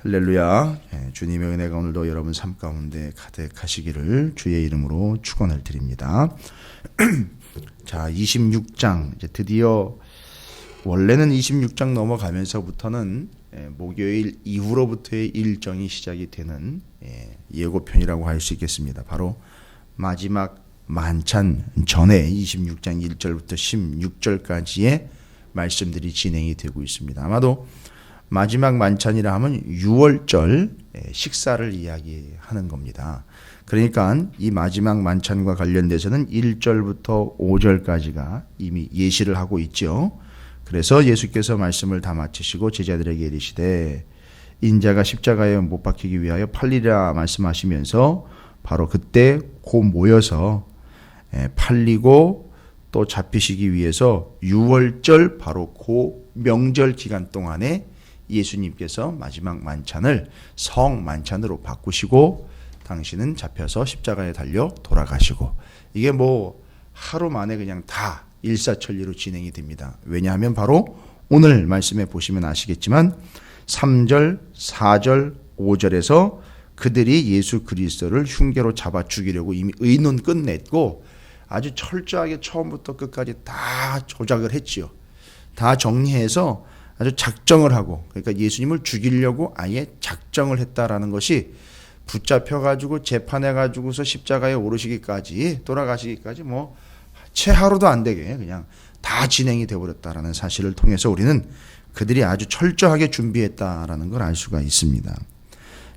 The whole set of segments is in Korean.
할렐루야. 주님의 은혜가 오늘도 여러분 삶 가운데 가득하시기를 주의 이름으로 축원을 드립니다. 자, 26장 이제 드디어 원래는 26장 넘어가면서부터는 목요일 이후로부터의 일정이 시작이 되는 예고편이라고 할 수 있겠습니다. 바로 마지막 만찬 전에 26장 1절부터 16절까지의 말씀들이 진행이 되고 있습니다. 아마도 마지막 만찬이라 하면 6월절 식사를 이야기하는 겁니다. 그러니까 이 마지막 만찬과 관련돼서는 1절부터 5절까지가 이미 예시를 하고 있죠. 그래서 예수께서 말씀을 다 마치시고 제자들에게 이르시되 인자가 십자가에 못 박히기 위하여 팔리라 말씀하시면서 바로 그때 고 모여서 팔리고 또 잡히시기 위해서 6월절 바로 고 명절 기간 동안에 예수님께서 마지막 만찬을 성만찬으로 바꾸시고 당신은 잡혀서 십자가에 달려 돌아가시고, 이게 뭐 하루 만에 그냥 다 일사천리로 진행이 됩니다. 왜냐하면 바로 오늘 말씀에 보시면 아시겠지만 3절, 4절, 5절에서 그들이 예수 그리스도를 흉계로 잡아 죽이려고 이미 의논 끝냈고 아주 철저하게 처음부터 끝까지 다 조작을 했지요. 다 정리해서 아주 작정을 하고, 그러니까 예수님을 죽이려고 아예 작정을 했다라는 것이 붙잡혀가지고 재판해가지고서 십자가에 오르시기까지 돌아가시기까지 뭐 채 하루도 안 되게 그냥 다 진행이 되어버렸다라는 사실을 통해서 우리는 그들이 아주 철저하게 준비했다라는 걸 알 수가 있습니다.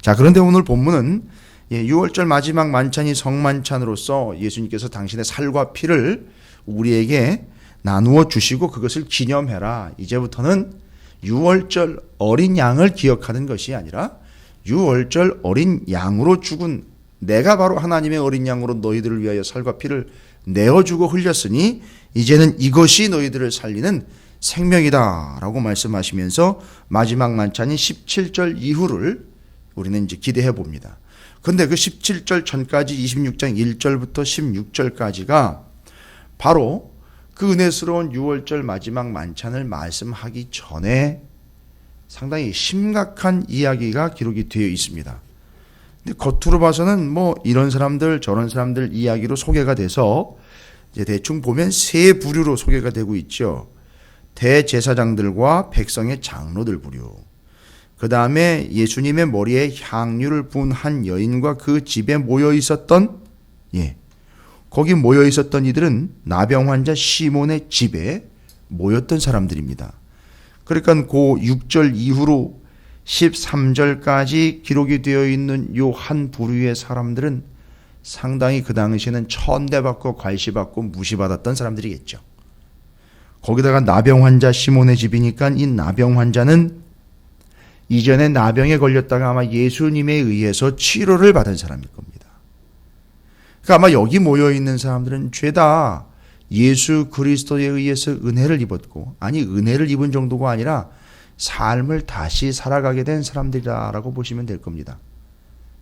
자, 그런데 오늘 본문은 6월절 마지막 만찬이 성만찬으로서 예수님께서 당신의 살과 피를 우리에게 나누어 주시고 그것을 기념해라. 이제부터는 6월절 어린 양을 기억하는 것이 아니라 6월절 어린 양으로 죽은 내가 바로 하나님의 어린 양으로 너희들을 위하여 살과 피를 내어주고 흘렸으니 이제는 이것이 너희들을 살리는 생명이다 라고 말씀하시면서 마지막 만찬인 17절 이후를 우리는 이제 기대해 봅니다. 그런데 그 17절 전까지 26장 1절부터 16절까지가 바로 그 은혜스러운 6월절 마지막 만찬을 말씀하기 전에 상당히 심각한 이야기가 기록이 되어 있습니다. 근데 겉으로 봐서는 뭐 이런 사람들 저런 사람들 이야기로 소개가 돼서 이제 대충 보면 세 부류로 소개가 되고 있죠. 대제사장들과 백성의 장로들 부류. 그 다음에 예수님의 머리에 향유를 부은 한 여인과 그 집에 모여 있었던 거기 모여 있었던 이들은 나병 환자 시몬의 집에 모였던 사람들입니다. 그러니까 그 6절 이후로 13절까지 기록이 되어 있는 요 한 부류의 사람들은 상당히 그 당시에는 천대받고 괄시받고 무시받았던 사람들이겠죠. 거기다가 나병 환자 시몬의 집이니까 이 나병 환자는 이전에 나병에 걸렸다가 아마 예수님에 의해서 치료를 받은 사람일 겁니다. 그러니까 아마 여기 모여있는 사람들은 죄다 예수 그리스도에 의해서 은혜를 입었고, 아니 은혜를 입은 정도가 아니라 삶을 다시 살아가게 된 사람들이라고 보시면 될 겁니다.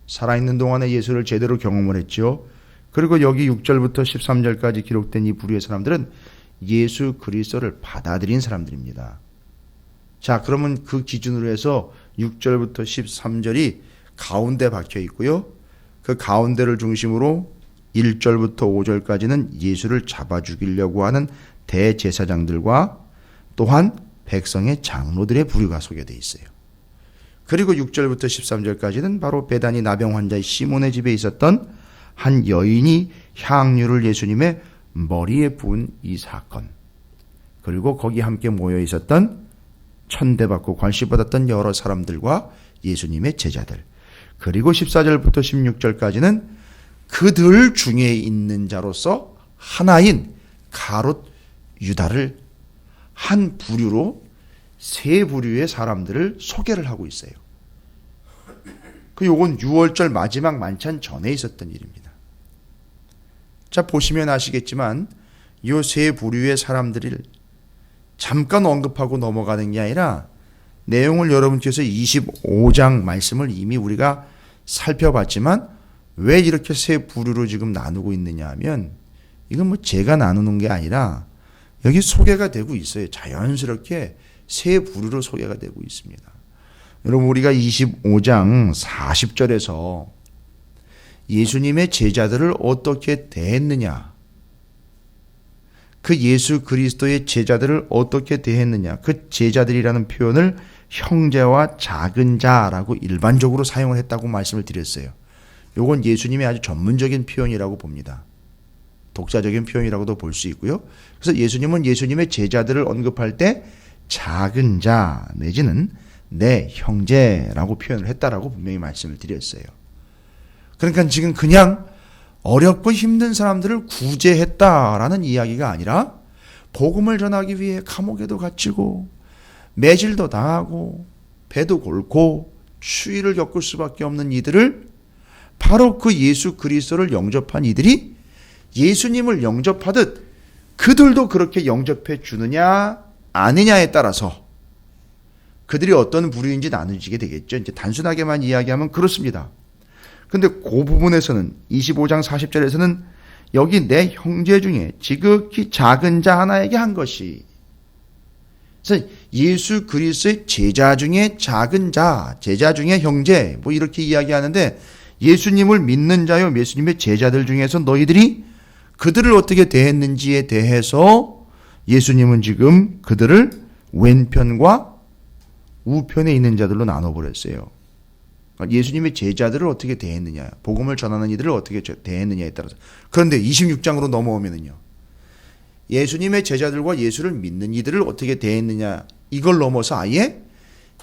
살아있는 동안에 예수를 제대로 경험을 했죠. 그리고 여기 6절부터 13절까지 기록된 이 부류의 사람들은 예수 그리스도를 받아들인 사람들입니다. 자, 그러면 그 기준으로 해서 6절부터 13절이 가운데 박혀 있고요. 그 가운데를 중심으로 1절부터 5절까지는 예수를 잡아 죽이려고 하는 대제사장들과 또한 백성의 장로들의 부류가 소개되어 있어요. 그리고 6절부터 13절까지는 바로 베다니 나병 환자의 시몬의 집에 있었던 한 여인이 향유를 예수님의 머리에 부은 이 사건, 그리고 거기 함께 모여 있었던 천대받고 관시받았던 여러 사람들과 예수님의 제자들, 그리고 14절부터 16절까지는 그들 중에 있는 자로서 하나인 가롯 유다를 한 부류로 세 부류의 사람들을 소개를 하고 있어요. 요건 6월절 마지막 만찬 전에 있었던 일입니다. 자, 보시면 아시겠지만 이 세 부류의 사람들을 잠깐 언급하고 넘어가는 게 아니라 내용을 여러분께서 25장 말씀을 이미 우리가 살펴봤지만 왜 이렇게 세 부류로 지금 나누고 있느냐 하면 이건 뭐 제가 나누는 게 아니라 여기 소개가 되고 있어요. 자연스럽게 세 부류로 소개가 되고 있습니다. 여러분 우리가 25장 40절에서 예수님의 제자들을 어떻게 대했느냐, 그 예수 그리스도의 제자들을 어떻게 대했느냐, 그 제자들이라는 표현을 형제와 작은 자라고 일반적으로 사용을 했다고 말씀을 드렸어요. 이건 예수님의 아주 전문적인 표현이라고 봅니다. 독자적인 표현이라고도 볼 수 있고요. 그래서 예수님은 예수님의 제자들을 언급할 때 작은 자 내지는 내 형제라고 표현을 했다라고 분명히 말씀을 드렸어요. 그러니까 지금 그냥 어렵고 힘든 사람들을 구제했다라는 이야기가 아니라 복음을 전하기 위해 감옥에도 갇히고 매질도 당하고 배도 골고 추위를 겪을 수밖에 없는 이들을, 바로 그 예수 그리스도를 영접한 이들이 예수님을 영접하듯 그들도 그렇게 영접해 주느냐 아니냐에 따라서 그들이 어떤 부류인지 나눠지게 되겠죠. 이제 단순하게만 이야기하면 그렇습니다. 근데 그 부분에서는 25장 40절에서는 여기 내 형제 중에 지극히 작은 자 하나에게 한 것이, 그래서 예수 그리스도의 제자 중에 작은 자, 제자 중에 형제, 뭐 이렇게 이야기하는데, 예수님을 믿는 자요 예수님의 제자들 중에서 너희들이 그들을 어떻게 대했는지에 대해서 예수님은 지금 그들을 왼편과 우편에 있는 자들로 나눠버렸어요. 예수님의 제자들을 어떻게 대했느냐, 복음을 전하는 이들을 어떻게 대했느냐에 따라서. 그런데 26장으로 넘어오면은요, 예수님의 제자들과 예수를 믿는 이들을 어떻게 대했느냐, 이걸 넘어서 아예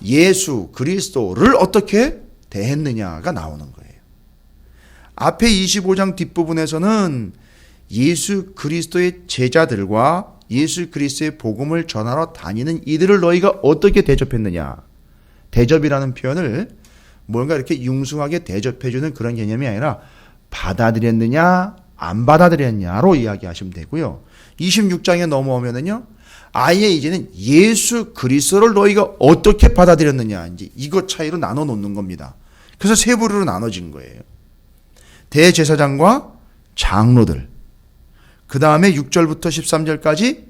예수 그리스도를 어떻게 대했느냐가 나오는 거예요. 앞에 25장 뒷부분에서는 예수 그리스도의 제자들과 예수 그리스도의 복음을 전하러 다니는 이들을 너희가 어떻게 대접했느냐, 대접이라는 표현을 뭔가 이렇게 융숭하게 대접해주는 그런 개념이 아니라 받아들였느냐 안 받아들였냐로 이야기하시면 되고요. 26장에 넘어오면은요, 아예 이제는 예수 그리스도를 너희가 어떻게 받아들였느냐, 이제 이것 차이로 나눠 놓는 겁니다. 그래서 세 부류로 나눠진 거예요. 대제사장과 장로들, 그 다음에 6절부터 13절까지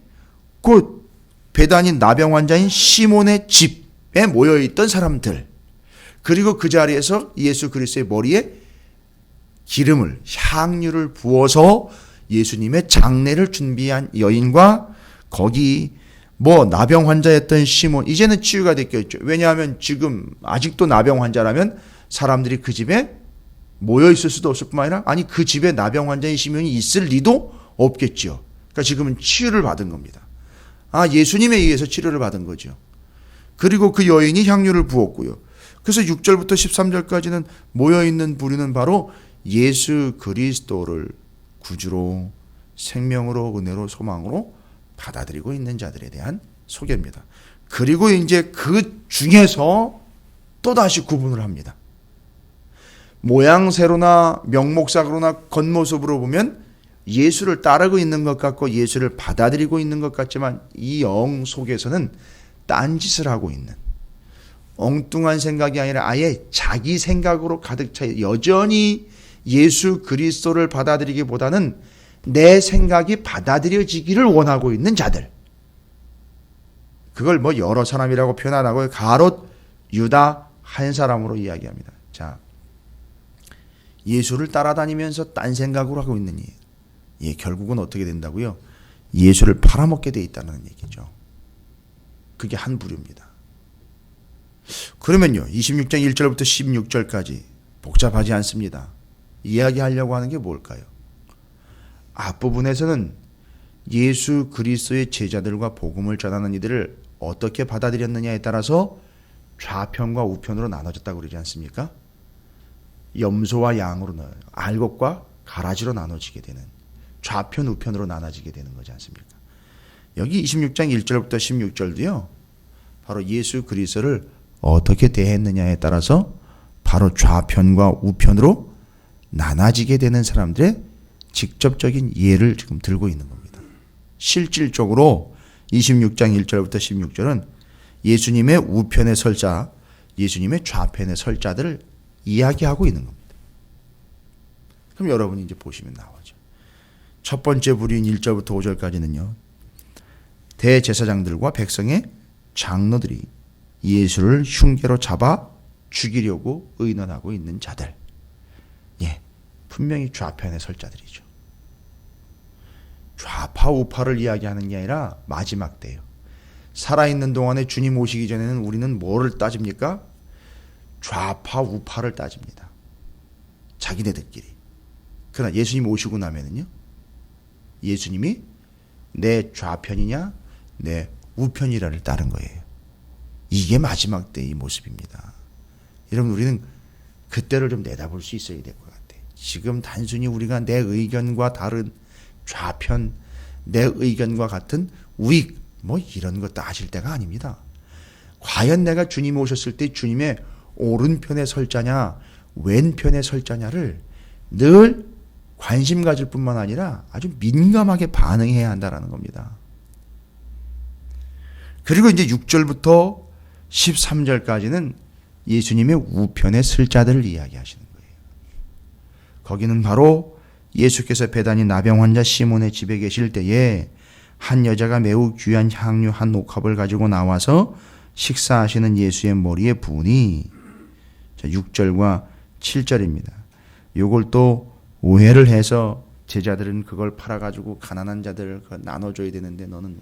곧 배단인 나병 환자인 시몬의 집에 모여있던 사람들, 그리고 그 자리에서 예수 그리스도의 머리에 기름을, 향유를 부어서 예수님의 장례를 준비한 여인과 거기 뭐 나병 환자였던 시몬, 이제는 치유가 됐겠죠. 왜냐하면 지금 아직도 나병 환자라면 사람들이 그 집에 모여 있을 수도 없을 뿐만 아니라, 아니 그 집에 나병 환자인 시몬이 있을 리도 없겠죠. 그러니까 지금은 치유를 받은 겁니다. 아, 예수님에 의해서 치료를 받은 거죠. 그리고 그 여인이 향유를 부었고요. 그래서 6절부터 13절까지는 모여있는 부류는 바로 예수 그리스도를 구주로, 생명으로, 은혜로, 소망으로 받아들이고 있는 자들에 대한 소개입니다. 그리고 이제 그 중에서 또다시 구분을 합니다. 모양새로나 명목상으로나 겉모습으로 보면 예수를 따르고 있는 것 같고 예수를 받아들이고 있는 것 같지만 이 영 속에서는 딴짓을 하고 있는, 엉뚱한 생각이 아니라 아예 자기 생각으로 가득 차 여전히 예수 그리스도를 받아들이기보다는 내 생각이 받아들여지기를 원하고 있는 자들, 그걸 뭐 여러 사람이라고 표현 안 하고 가롯 유다 한 사람으로 이야기합니다. 자, 예수를 따라다니면서 딴 생각으로 하고 있는 예, 결국은 어떻게 된다고요? 예수를 팔아먹게 돼 있다는 얘기죠. 그게 한 부류입니다. 그러면요, 26장 1절부터 16절까지 복잡하지 않습니다. 이야기하려고 하는 게 뭘까요? 앞부분에서는 예수 그리스도의 제자들과 복음을 전하는 이들을 어떻게 받아들였느냐에 따라서 좌편과 우편으로 나눠졌다고 그러지 않습니까? 염소와 양으로, 알곡과 가라지로 나눠지게 되는, 좌편 우편으로 나눠지게 되는 거지 않습니까? 여기 26장 1절부터 16절도요, 바로 예수 그리스도를 어떻게 대했느냐에 따라서 바로 좌편과 우편으로 나눠지게 되는 사람들의 직접적인 예를 지금 들고 있는 겁니다. 실질적으로 26장 1절부터 16절은 예수님의 우편에 설 자, 예수님의 좌편에 설 자들을 이야기하고 있는 겁니다. 그럼 여러분이 이제 보시면 나오죠. 첫 번째 부류인 1절부터 5절까지는요, 대제사장들과 백성의 장로들이 예수를 흉계로 잡아 죽이려고 의논하고 있는 자들. 분명히 좌편에 설 자들이죠. 좌파 우파를 이야기하는 게 아니라 마지막 때예요. 살아있는 동안에 주님 오시기 전에는 우리는 뭐를 따집니까? 좌파 우파를 따집니다. 자기네들끼리. 그러나 예수님 오시고 나면은요, 예수님이 내 좌편이냐 내 우편이라를 따른 거예요. 이게 마지막 때의 모습입니다. 여러분, 우리는 그때를 좀 내다볼 수 있어야 될 것 같아요. 지금 단순히 우리가 내 의견과 다른 좌편, 내 의견과 같은 우익 이런 거 따질 때가 아닙니다. 과연 내가 주님 오셨을 때 주님의 오른편에 설 자냐 왼편에 설 자냐를 늘 관심 가질 뿐만 아니라 아주 민감하게 반응해야 한다는 겁니다. 그리고 이제 6절부터 13절까지는 예수님의 우편에 쓸 자들을 이야기하시는 거예요. 거기는 바로 예수께서 배단위 나병 환자 시몬의 집에 계실 때에 한 여자가 매우 귀한 향유 한 옥합을 가지고 나와서 식사하시는 예수의 머리에 부으니, 6절과 7절입니다. 요걸 또 오해를 해서 제자들은 그걸 팔아가지고 가난한 자들 나눠줘야 되는데 너는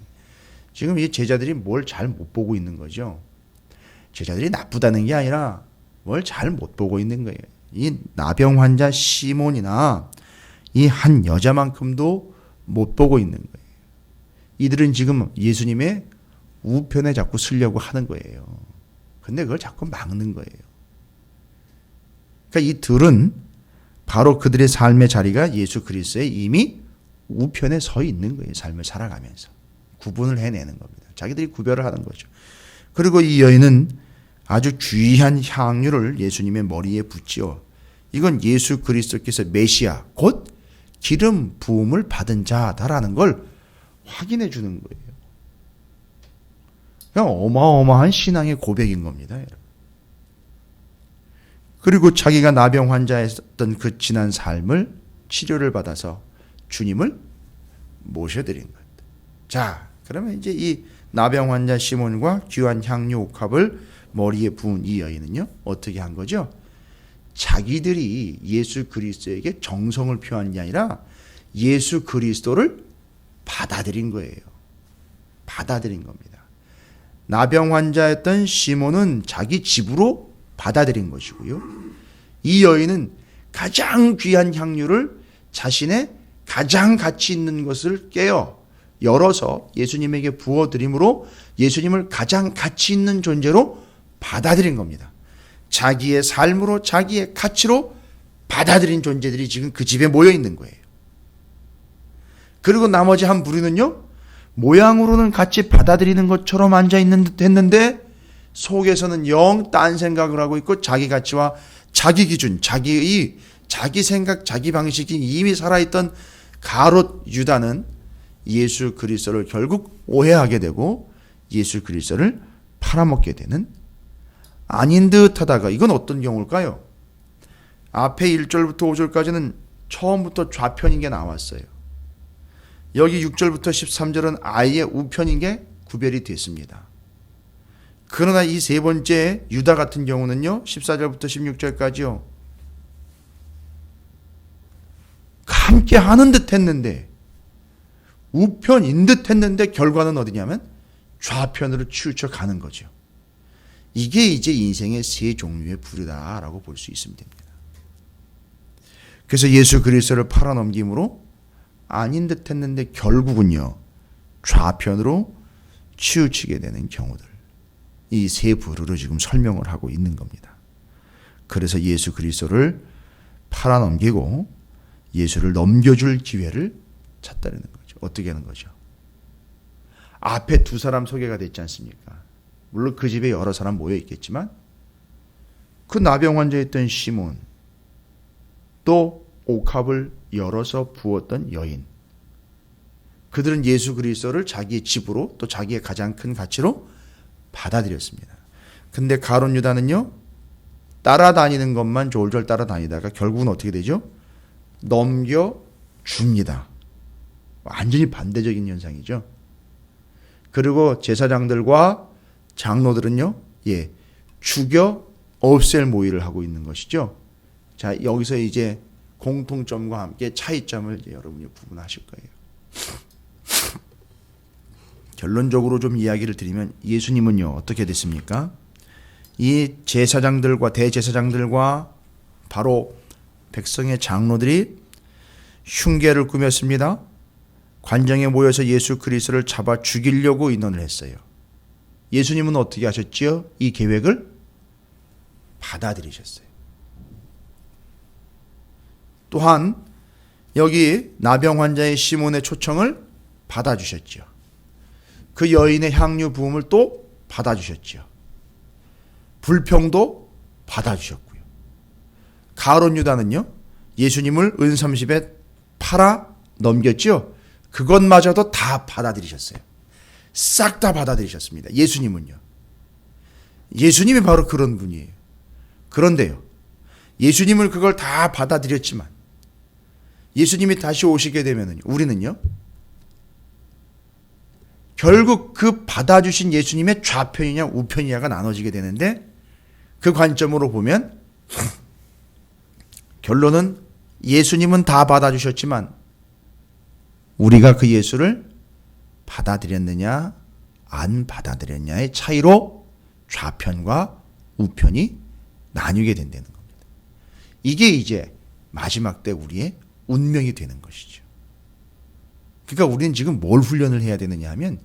지금 이 제자들이 뭘 잘 못 보고 있는 거죠. 제자들이 나쁘다는 게 아니라 뭘 잘 못 보고 있는 거예요. 이 나병 환자 시몬이나 이 한 여자만큼도 못 보고 있는 거예요. 이들은 지금 예수님의 우편에 자꾸 쓰려고 하는 거예요. 근데 그걸 자꾸 막는 거예요. 그러니까 이 들은 바로 그들의 삶의 자리가 예수 그리스도의 이미 우편에 서 있는 거예요. 삶을 살아가면서. 구분을 해내는 겁니다. 자기들이 구별을 하는 거죠. 그리고 이 여인은 아주 귀한 향유를 예수님의 머리에 붓지요. 이건 예수 그리스도께서 메시아, 곧 기름 부음을 받은 자다라는 걸 확인해 주는 거예요. 그냥 어마어마한 신앙의 고백인 겁니다. 그리고 자기가 나병 환자였던 그 지난 삶을 치료를 받아서 주님을 모셔드린 것. 자, 그러면 이제 이 나병 환자 시몬과 귀한 향유 옥합을 머리에 부은 이 여인은요, 어떻게 한 거죠? 자기들이 예수 그리스도에게 정성을 표한 게 아니라 예수 그리스도를 받아들인 거예요. 받아들인 겁니다. 나병 환자였던 시몬은 자기 집으로 받아들인 것이고요. 이 여인은 가장 귀한 향유를 자신의 가장 가치 있는 것을 깨어 열어서 예수님에게 부어드림으로 예수님을 가장 가치 있는 존재로 받아들인 겁니다. 자기의 삶으로 자기의 가치로 받아들인 존재들이 지금 그 집에 모여 있는 거예요. 그리고 나머지 한 무리는요, 모양으로는 같이 받아들이는 것처럼 앉아있는 듯 했는데 속에서는 영 딴 생각을 하고 있고 자기 가치와 자기 기준, 자기 생각, 자기 방식이 이미 살아있던 가롯 유다는 예수 그리스도를 결국 오해하게 되고 예수 그리스도를 팔아먹게 되는, 아닌 듯 하다가, 이건 어떤 경우일까요? 앞에 1절부터 5절까지는 처음부터 좌편인 게 나왔어요. 여기 6절부터 13절은 아예 우편인 게 구별이 됐습니다. 그러나 이 세 번째 유다 같은 경우는요, 14절부터 16절까지요, 함께 하는 듯 했는데, 우편인 듯 했는데 결과는 어디냐면 좌편으로 치우쳐 가는 거죠. 이게 이제 인생의 세 종류의 부류다라고 볼 수 있으면 됩니다. 그래서 예수 그리스도를 팔아넘김으로 아닌 듯 했는데 결국은요, 좌편으로 치우치게 되는 경우들. 이 세 부류로 지금 설명을 하고 있는 겁니다. 그래서 예수 그리스도를 팔아넘기고 예수를 넘겨줄 기회를 찾다는 거죠. 어떻게 하는 거죠? 앞에 두 사람 소개가 됐지 않습니까? 물론 그 집에 여러 사람 모여 있겠지만 그 나병 환자였던 시몬, 또 옥합을 열어서 부었던 여인, 그들은 예수 그리스도를 자기의 집으로 또 자기의 가장 큰 가치로 받아들였습니다. 근데 가룟 유다는요, 따라다니는 것만 졸졸 따라다니다가 결국은 어떻게 되죠? 넘겨줍니다. 완전히 반대적인 현상이죠. 그리고 제사장들과 장로들은요, 죽여 없앨 모의를 하고 있는 것이죠. 자, 여기서 이제 공통점과 함께 차이점을 이제 여러분이 구분하실 거예요. 결론적으로 좀 이야기를 드리면 예수님은요, 어떻게 됐습니까? 이 제사장들과 대제사장들과 바로 백성의 장로들이 흉계를 꾸몄습니다. 관정에 모여서 예수 그리스도를 잡아 죽이려고 인원을 했어요. 예수님은 어떻게 하셨지요? 이 계획을 받아들이셨어요. 또한 여기 나병 환자의 시몬의 초청을 받아주셨죠. 그 여인의 향유 부음을 또 받아주셨죠. 불평도 받아주셨고요. 가룟 유다는요, 예수님을 은 30에 팔아 넘겼죠. 그것마저도 다 받아들이셨어요. 싹 다 받아들이셨습니다. 예수님은요. 예수님이 바로 그런 분이에요. 그런데요, 예수님을 그걸 다 받아들였지만 예수님이 다시 오시게 되면 우리는요, 결국 그 받아주신 예수님의 좌편이냐 우편이냐가 나눠지게 되는데, 그 관점으로 보면 결론은 예수님은 다 받아주셨지만 우리가 그 예수를 받아들였느냐 안 받아들였냐의 차이로 좌편과 우편이 나뉘게 된다는 겁니다. 이게 이제 마지막 때 우리의 운명이 되는 것이죠. 그러니까 우리는 지금 뭘 훈련을 해야 되느냐 하면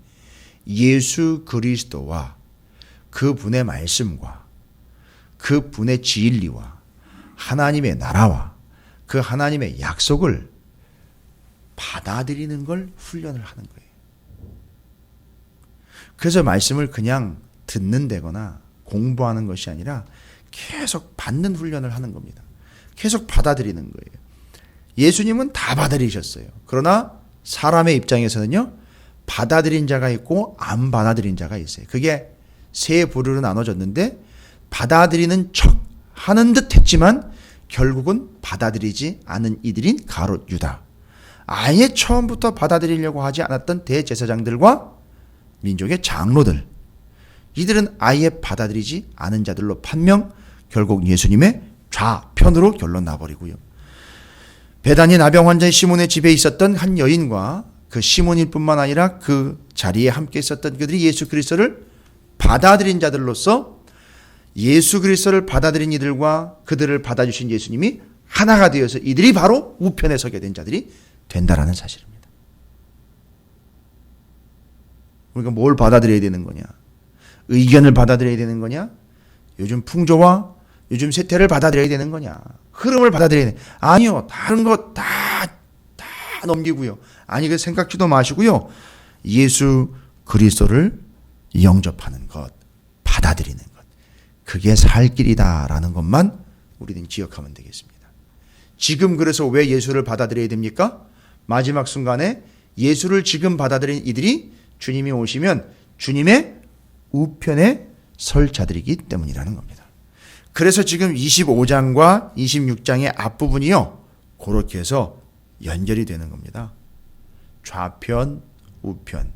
예수 그리스도와 그분의 말씀과 그분의 진리와 하나님의 나라와 그 하나님의 약속을 받아들이는 걸 훈련을 하는 거예요. 그래서 말씀을 그냥 듣는 데거나 공부하는 것이 아니라 계속 받는 훈련을 하는 겁니다. 계속 받아들이는 거예요. 예수님은 다 받아들이셨어요. 그러나 사람의 입장에서는요, 받아들인 자가 있고 안 받아들인 자가 있어요. 그게 세 부류로 나눠졌는데, 받아들이는 척 하는 듯 했지만 결국은 받아들이지 않은 이들인 가룟 유다, 아예 처음부터 받아들이려고 하지 않았던 대제사장들과 민족의 장로들, 이들은 아예 받아들이지 않은 자들로 판명, 결국 예수님의 좌편으로 결론 나버리고요. 베다니 나병 환자의 시몬의 집에 있었던 한 여인과 그 시몬일 뿐만 아니라 그 자리에 함께 있었던 그들이 예수 그리스도를 받아들인 자들로서 예수 그리스도를 받아들인 이들과 그들을 받아주신 예수님이 하나가 되어서 이들이 바로 우편에 서게 된 자들이 된다라는 사실입니다. 우리가 뭘 받아들여야 되는 거냐? 의견을 받아들여야 되는 거냐? 요즘 풍조와 요즘 세태를 받아들여야 되는 거냐? 흐름을 받아들여야 되는 거냐? 아니요. 다른 거 다 넘기고요. 아니, 그 생각지도 마시고요. 예수 그리스도를 영접하는 것, 받아들이는 것. 그게 살 길이다라는 것만 우리는 기억하면 되겠습니다. 지금 그래서 왜 예수를 받아들여야 됩니까? 마지막 순간에 예수를 지금 받아들인 이들이 주님이 오시면 주님의 우편에 설 자들이기 때문이라는 겁니다. 그래서 지금 25장과 26장의 앞부분이요, 그렇게 해서 연결이 되는 겁니다. 좌편, 우편,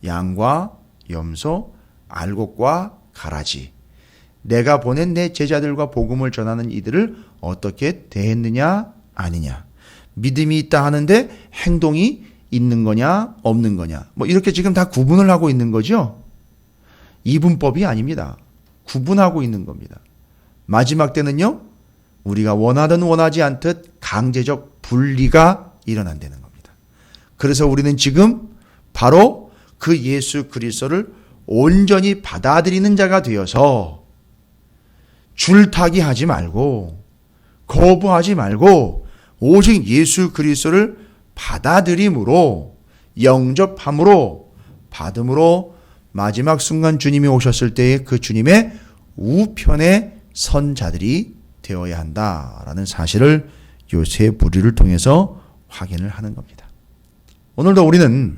양과 염소, 알곡과 가라지, 내가 보낸 내 제자들과 복음을 전하는 이들을 어떻게 대했느냐 아니냐, 믿음이 있다 하는데 행동이 있는 거냐 없는 거냐, 뭐 이렇게 지금 다 구분을 하고 있는 거죠. 이분법이 아닙니다. 구분하고 있는 겁니다. 마지막 때는요, 우리가 원하든 원하지 않듯 강제적 분리가 일어난다는 겁니다. 그래서 우리는 지금 바로 그 예수 그리스도를 온전히 받아들이는 자가 되어서 줄타기 하지 말고 거부하지 말고 오직 예수 그리스도를 받아들임으로, 영접함으로, 받음으로 마지막 순간 주님이 오셨을 때에 그 주님의 우편에 선 자들이 되어야 한다라는 사실을 이 세 부류를 통해서 확인을 하는 겁니다. 오늘도 우리는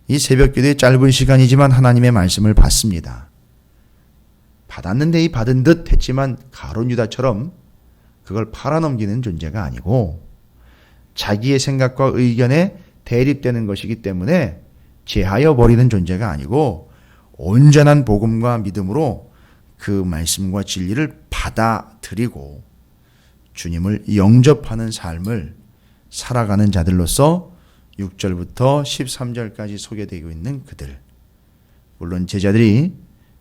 이 새벽기도의 짧은 시간이지만 하나님의 말씀을 받습니다. 받았는데 이 받은 듯 했지만 가룟 유다처럼 그걸 팔아넘기는 존재가 아니고 자기의 생각과 의견에 대립되는 것이기 때문에 제하여 버리는 존재가 아니고 온전한 복음과 믿음으로 그 말씀과 진리를 받아들이고 주님을 영접하는 삶을 살아가는 자들로서 6절부터 13절까지 소개되고 있는 그들. 물론 제자들이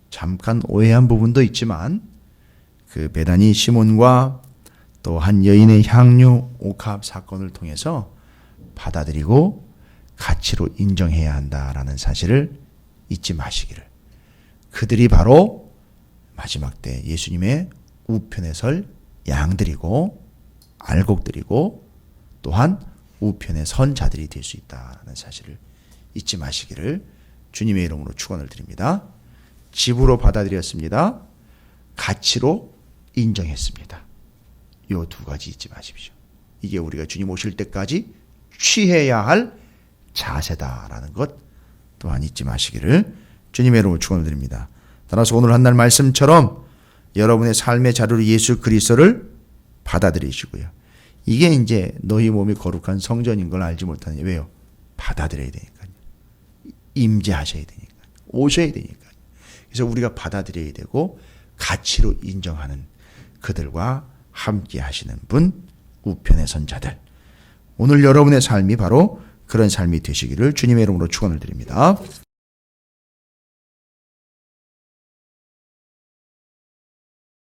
잠깐 오해한 부분도 있지만 그 베다니 시몬과 또 한 여인의 향유 옥합 사건을 통해서 받아들이고 가치로 인정해야 한다라는 사실을 잊지 마시기를. 그들이 바로 마지막 때 예수님의 우편에 설 양들이고 알곡들이고 또한 우편에 선 자들이 될 수 있다는 사실을 잊지 마시기를 주님의 이름으로 축원을 드립니다. 집으로 받아들였습니다. 가치로 인정했습니다. 이 두 가지 잊지 마십시오. 이게 우리가 주님 오실 때까지 취해야 할 자세다라는 것 또한 잊지 마시기를 주님의 이름으로 축원을 드립니다. 따라서 오늘 한날 말씀처럼 여러분의 삶의 자료로 예수 그리스도를 받아들이시고요. 이게 이제 너희 몸이 거룩한 성전인 걸 알지 못하니 왜요? 받아들여야 되니까요. 임재하셔야 되니까. 오셔야 되니까. 그래서 우리가 받아들여야 되고 가치로 인정하는 그들과 함께 하시는 분, 우편의 선자들. 오늘 여러분의 삶이 바로 그런 삶이 되시기를 주님의 이름으로 축원을 드립니다.